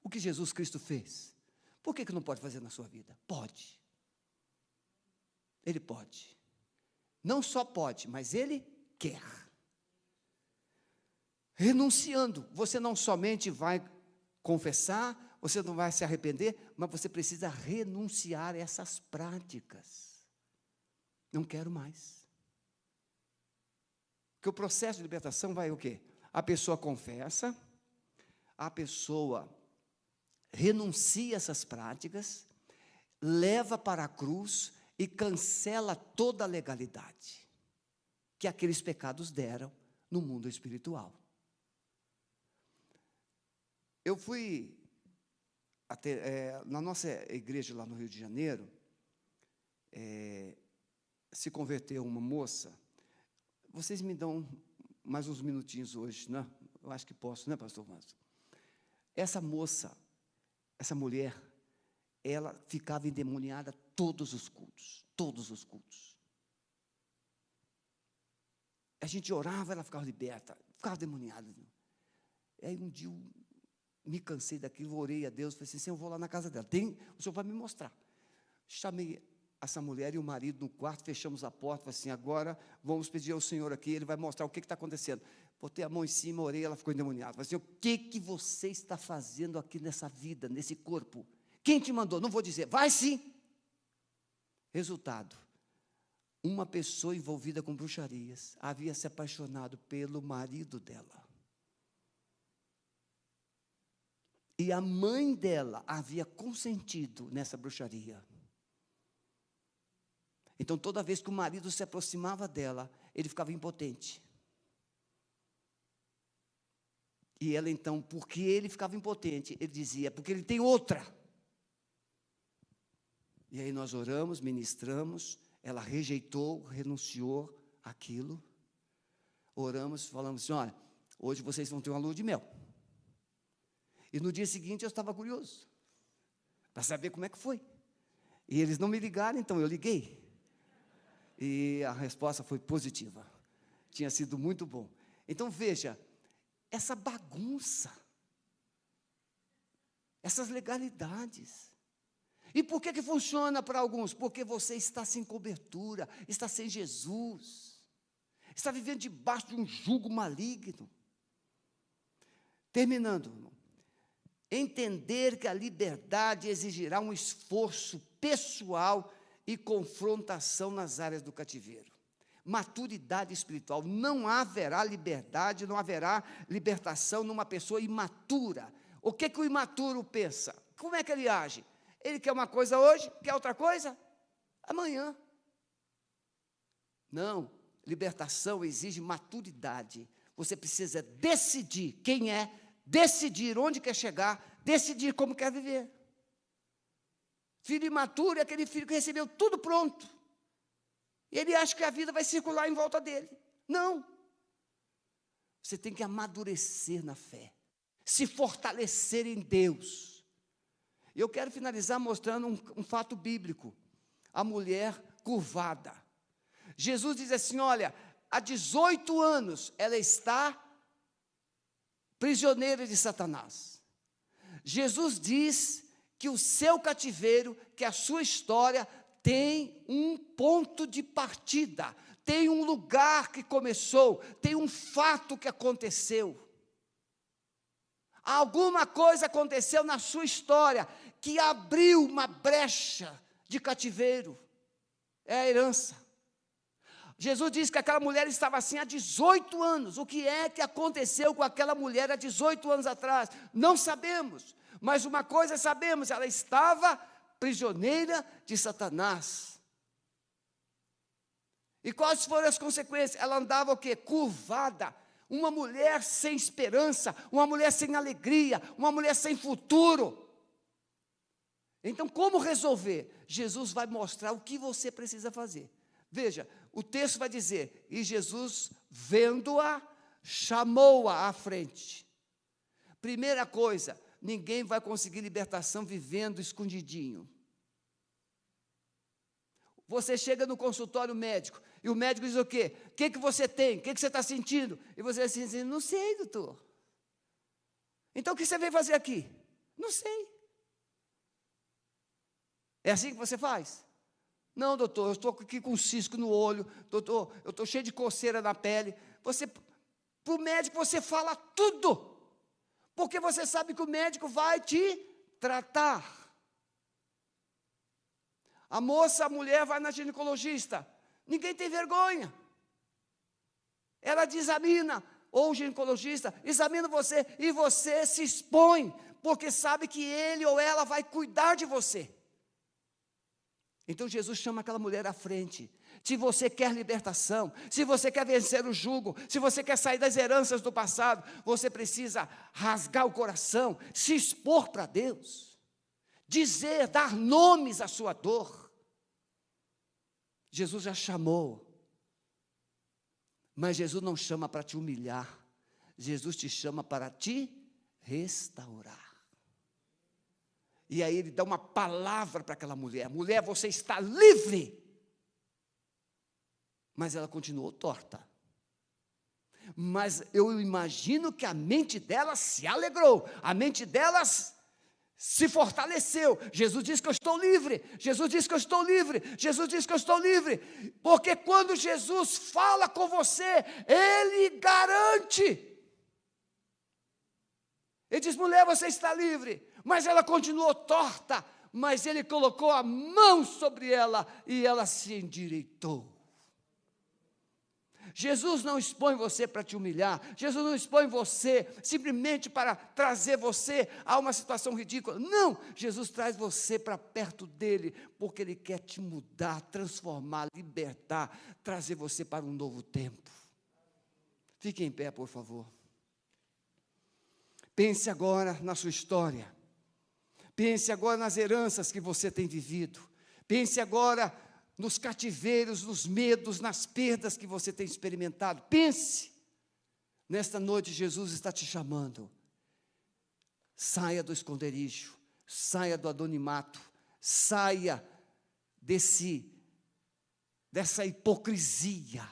O que Jesus Cristo fez? Por que não pode fazer na sua vida? Pode. Ele pode. Não só pode, mas Ele quer. Renunciando, você não somente vai confessar, você não vai se arrepender, mas você precisa renunciar a essas práticas. Não quero mais. Porque o processo de libertação vai o quê? A pessoa confessa, a pessoa renuncia a essas práticas, leva para a cruz e cancela toda a legalidade que aqueles pecados deram no mundo espiritual. Eu fui na nossa igreja lá no Rio de Janeiro, se converteu uma moça. Vocês me dão mais uns minutinhos hoje, né? Eu acho que posso, né, pastor Márcio? Essa moça, essa mulher, ela ficava endemoniada todos os cultos, todos os cultos. A gente orava, ela ficava liberta, ficava endemoniada. E aí um dia eu me cansei daquilo, orei a Deus, falei assim: Senhor, eu vou lá na casa dela, o Senhor vai me mostrar. Chamei essa mulher e o marido no quarto, fechamos a porta, falei assim: agora vamos pedir ao Senhor aqui, Ele vai mostrar o que está acontecendo. Botei a mão em cima, orei, ela ficou endemoniada. Falei assim: o que você está fazendo aqui nessa vida, nesse corpo? Quem te mandou? Não vou dizer, vai sim. Resultado: uma pessoa envolvida com bruxarias havia se apaixonado pelo marido dela. E a mãe dela havia consentido nessa bruxaria. Então, toda vez que o marido se aproximava dela, ele ficava impotente. E ela, então, porque ele ficava impotente, ele dizia: porque ele tem outra. E aí nós oramos, ministramos, ela rejeitou, renunciou àquilo. Oramos, falamos assim: olha, hoje vocês vão ter uma lua de mel. E no dia seguinte eu estava curioso, para saber como é que foi. E eles não me ligaram, então eu liguei. E a resposta foi positiva. Tinha sido muito bom. Então veja, essa bagunça, essas legalidades. E por que funciona para alguns? Porque você está sem cobertura, está sem Jesus, está vivendo debaixo de um jugo maligno. Terminando, irmão. Entender que a liberdade exigirá um esforço pessoal e confrontação nas áreas do cativeiro. Maturidade espiritual. Não haverá liberdade, não haverá libertação numa pessoa imatura. O que o imaturo pensa? Como é que ele age? Ele quer uma coisa hoje, quer outra coisa amanhã. Não, libertação exige maturidade. Você precisa decidir quem é, decidir onde quer chegar, decidir como quer viver. Filho imaturo é aquele filho que recebeu tudo pronto. E ele acha que a vida vai circular em volta dele. Não. Você tem que amadurecer na fé, se fortalecer em Deus. E eu quero finalizar mostrando um fato bíblico. A mulher curvada. Jesus diz assim, olha, há 18 anos ela está prisioneira de Satanás. Jesus diz que o seu cativeiro, que a sua história tem um ponto de partida, tem um lugar que começou, tem um fato que aconteceu. Alguma coisa aconteceu na sua história que abriu uma brecha de cativeiro. É a herança. Jesus diz que aquela mulher estava assim há 18 anos. O que é que aconteceu com aquela mulher há 18 anos atrás? Não sabemos. Mas uma coisa sabemos, ela estava prisioneira de Satanás. E quais foram as consequências? Ela andava o quê? Curvada. Uma mulher sem esperança, uma mulher sem alegria, uma mulher sem futuro. Então, como resolver? Jesus vai mostrar o que você precisa fazer. Veja, o texto vai dizer, e Jesus, vendo-a, chamou-a à frente. Primeira coisa, ninguém vai conseguir libertação vivendo escondidinho. Você chega no consultório médico, e o médico diz o quê? O que você tem? O que você está sentindo? E você diz assim, não sei, doutor. Então, o que você veio fazer aqui? Não sei. É assim que você faz? Não, doutor, eu estou aqui com um cisco no olho, doutor, eu estou cheio de coceira na pele. Para o médico você fala tudo, porque você sabe que o médico vai te tratar. A mulher vai na ginecologista, ninguém tem vergonha. Ela examina, ou o ginecologista examina você, e você se expõe, porque sabe que ele ou ela vai cuidar de você. Então Jesus chama aquela mulher à frente. Se você quer libertação, se você quer vencer o jugo, se você quer sair das heranças do passado, você precisa rasgar o coração, se expor para Deus, dizer, dar nomes à sua dor. Jesus já chamou, mas Jesus não chama para te humilhar, Jesus te chama para te restaurar. E aí ele dá uma palavra para aquela mulher, mulher, você está livre. Mas ela continuou torta. Mas eu imagino que a mente dela se alegrou, a mente delas se fortaleceu. Jesus diz que eu estou livre, Jesus diz que eu estou livre, Jesus diz que eu estou livre. Porque quando Jesus fala com você, Ele garante. Ele diz, mulher, você está livre. Mas ela continuou torta, mas Ele colocou a mão sobre ela e ela se endireitou. Jesus não expõe você para te humilhar, Jesus não expõe você simplesmente para trazer você a uma situação ridícula. Não, Jesus traz você para perto dEle, porque Ele quer te mudar, transformar, libertar, trazer você para um novo tempo. Fique em pé, por favor. Pense agora na sua história. Pense agora nas heranças que você tem vivido. Pense agora nos cativeiros, nos medos, nas perdas que você tem experimentado. Pense. Nesta noite Jesus está te chamando. Saia do esconderijo, saia do anonimato, saia dessa hipocrisia.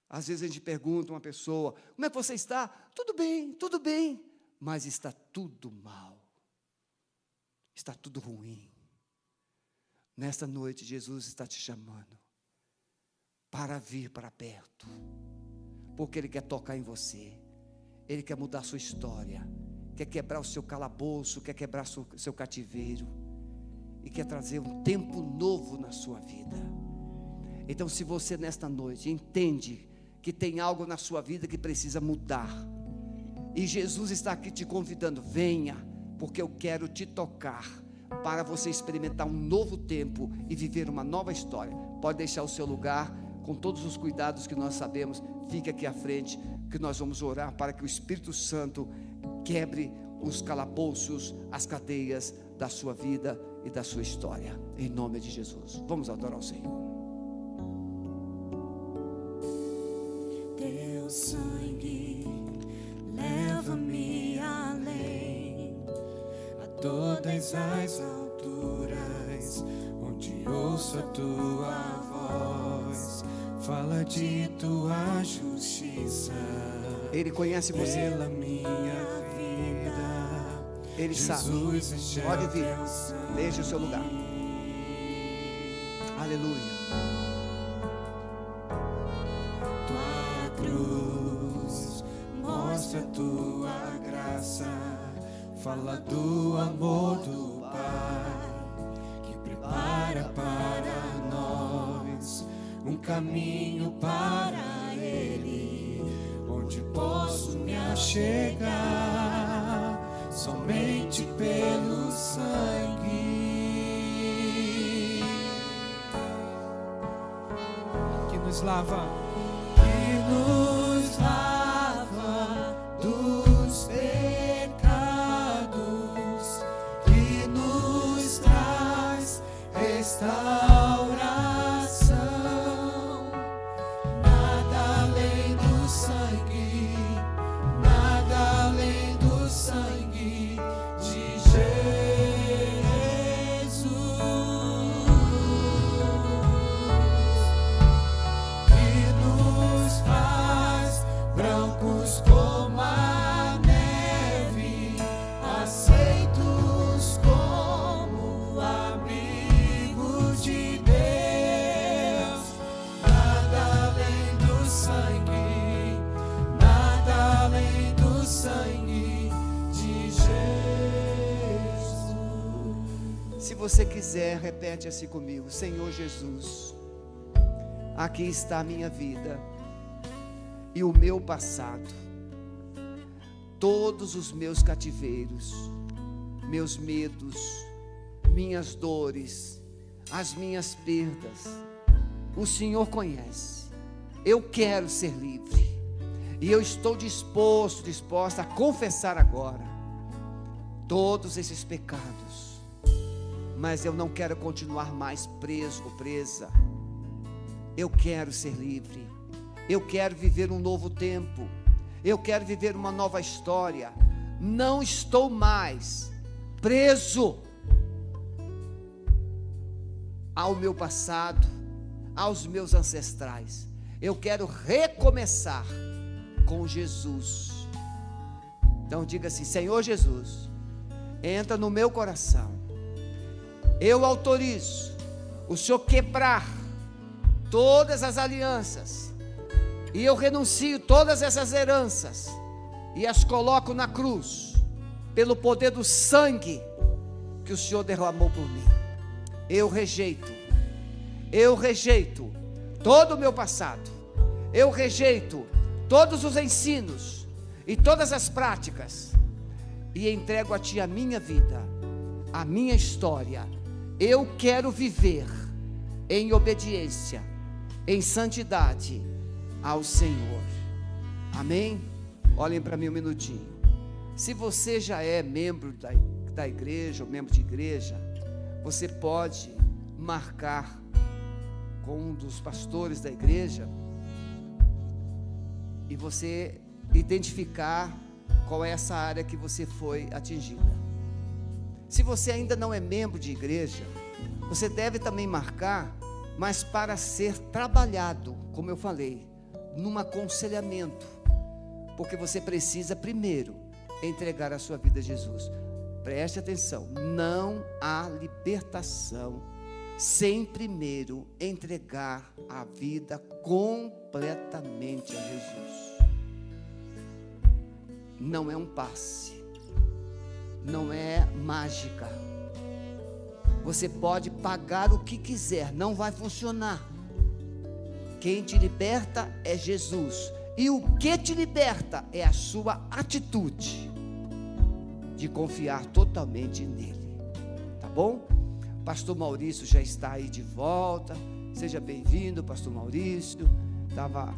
Às vezes a gente pergunta a uma pessoa, como é que você está? Tudo bem, mas está tudo mal. Está tudo ruim. Nesta noite, Jesus está te chamando para vir para perto, porque Ele quer tocar em você, Ele quer mudar a sua história, quer quebrar o seu calabouço, quer quebrar o seu cativeiro, e quer trazer um tempo novo na sua vida. Então, se você nesta noite entende que tem algo na sua vida que precisa mudar, e Jesus está aqui te convidando, venha, porque eu quero te tocar, para você experimentar um novo tempo e viver uma nova história. Pode deixar o seu lugar, com todos os cuidados que nós sabemos, fique aqui à frente, que nós vamos orar para que o Espírito Santo quebre os calabouços, as cadeias da sua vida e da sua história, em nome de Jesus. Vamos adorar o Senhor. Deus mais as alturas, onde ouço a tua voz, fala de tua justiça. Ele conhece você. Pela minha vida, Ele sabe. Pode vir. Deixe o seu lugar. Aleluia. Tua cruz mostra tua graça, fala do amor do Pai, que prepara para nós um caminho para Ele, onde posso me achegar somente pelo sangue que nos lava, dos pecados, que nos traz restauração. Nada além do sangue, nada além do sangue de Jesus, que nos faz brancos como a neve, aceitos como amigos de Deus. Nada além do sangue, nada além do sangue de Jesus. Se você quiser, repete assim comigo: Senhor Jesus, aqui está a minha vida e o meu passado, todos os meus cativeiros, meus medos, minhas dores, as minhas perdas, o Senhor conhece. Eu quero ser livre e eu estou disposta a confessar agora todos esses pecados, mas eu não quero continuar mais preso ou presa. Eu quero ser livre. Eu quero viver um novo tempo. Eu quero viver uma nova história. Não estou mais preso ao meu passado, aos meus ancestrais. Eu quero recomeçar com Jesus. Então diga assim: Senhor Jesus, entra no meu coração. Eu autorizo o Senhor quebrar todas as alianças, e eu renuncio todas essas heranças e as coloco na cruz, pelo poder do sangue que o Senhor derramou por mim. Eu rejeito todo o meu passado, eu rejeito todos os ensinos e todas as práticas, e entrego a Ti a minha vida, a minha história. Eu quero viver em obediência, em santidade ao Senhor. Amém? Olhem para mim um minutinho. Se você já é membro da igreja, ou membro de igreja, você pode marcar com um dos pastores da igreja e você identificar qual é essa área que você foi atingida. Se você ainda não é membro de igreja, você deve também marcar, mas para ser trabalhado, como eu falei, num aconselhamento, porque você precisa primeiro entregar a sua vida a Jesus. Preste atenção, não há libertação sem primeiro entregar a vida completamente a Jesus. Não é um passe, não é mágica. Você pode pagar o que quiser, não vai funcionar. Quem te liberta é Jesus, e o que te liberta é a sua atitude de confiar totalmente nele, tá bom? Pastor Maurício já está aí de volta. Seja bem-vindo, Pastor Maurício. Estava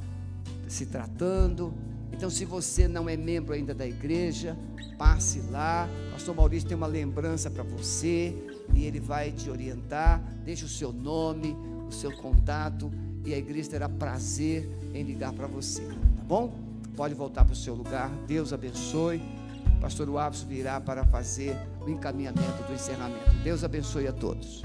se tratando. Então, se você não é membro ainda da igreja, passe lá. Pastor Maurício tem uma lembrança para você e ele vai te orientar. Deixe o seu nome, o seu contato, e a igreja terá prazer em ligar para você, tá bom? Pode voltar para o seu lugar. Deus abençoe. Pastor Wavson virá para fazer o encaminhamento do encerramento. Deus abençoe a todos.